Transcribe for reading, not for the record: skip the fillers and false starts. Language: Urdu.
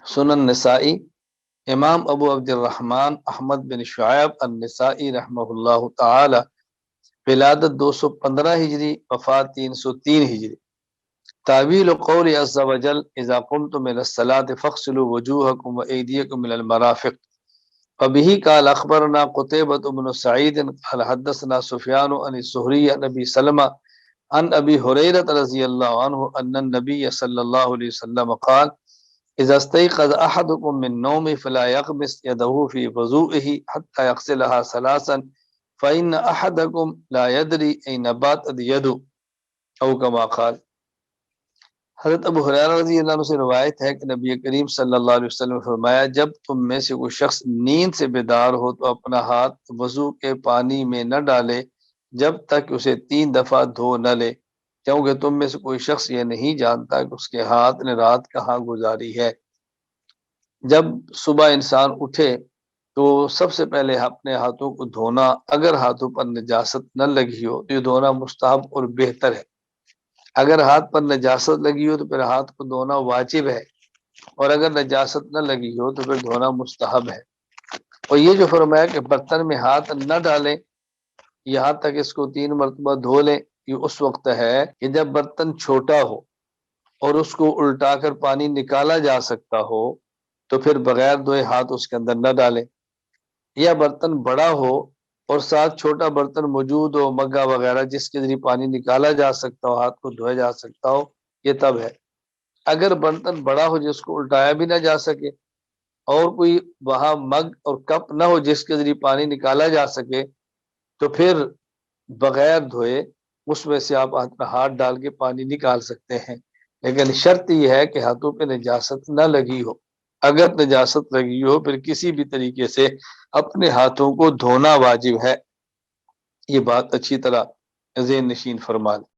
سنن نسائی، امام ابو عبد الرحمن احمد بن شعیب النسائی رحمہ اللہ تعالی، ولادت 215 ہجری، وفات 303 ہجری۔ تعویل قول عز وجل اذا قمتم الى الصلاة فاغسلوا وجوهكم وايديكم الى المرافق، وبه قال اخبرنا قتيبة بن سعيد قال حدثنا سفيان عن الزهري عن ابي سلمة عن ابي هريرة رضي الله عنه ان النبي صلى الله عليه وسلم قال اذا استيقظ احدكم من نومه فلا يغمس يده في وضوئه حتى يغسلها ثلاثا فان احدكم لا يدري اين باتت يده او كما قال۔ حضرت ابو ہریرہ رضی اللہ عنہ سے روایت ہے کہ نبی کریم صلی اللہ علیہ وسلم نے فرمایا، جب تم میں سے کوئی شخص نیند سے بیدار ہو تو اپنا ہاتھ وضو کے پانی میں نہ ڈالے جب تک اسے 3 دفعہ دھو نہ لے، کیونکہ تم میں سے کوئی شخص یہ نہیں جانتا کہ اس کے ہاتھ نے رات کہاں گزاری ہے۔ جب صبح انسان اٹھے تو سب سے پہلے اپنے ہاتھوں کو دھونا، اگر ہاتھوں پر نجاست نہ لگی ہو تو یہ دھونا مستحب اور بہتر ہے۔ اگر ہاتھ پر نجاست لگی ہو تو پھر ہاتھ کو دھونا واجب ہے، اور اگر نجاست نہ لگی ہو تو پھر دھونا مستحب ہے۔ اور یہ جو فرمایا کہ برتن میں ہاتھ نہ ڈالیں یہاں تک اس کو 3 مرتبہ دھو لیں، یہ اس وقت ہے کہ جب برتن چھوٹا ہو اور اس کو الٹا کر پانی نکالا جا سکتا ہو تو پھر بغیر دھوئے ہاتھ اس کے اندر نہ ڈالیں، یا برتن بڑا ہو اور ساتھ چھوٹا برتن موجود ہو، مگا وغیرہ جس کے ذریعے پانی نکالا جا سکتا ہو، ہاتھ کو دھویا جا سکتا ہو، یہ تب ہے۔ اگر برتن بڑا ہو جس کو الٹایا بھی نہ جا سکے اور کوئی وہاں مگ اور کپ نہ ہو جس کے ذریعے پانی نکالا جا سکے تو پھر بغیر دھوئے اس میں سے آپ اپنا ہاتھ ڈال کے پانی نکال سکتے ہیں، لیکن شرط یہ ہے کہ ہاتھوں پہ نجاست نہ لگی ہو۔ اگر نجاست لگی ہو پھر کسی بھی طریقے سے اپنے ہاتھوں کو دھونا واجب ہے، یہ بات اچھی طرح ذہن نشین فرما لیں۔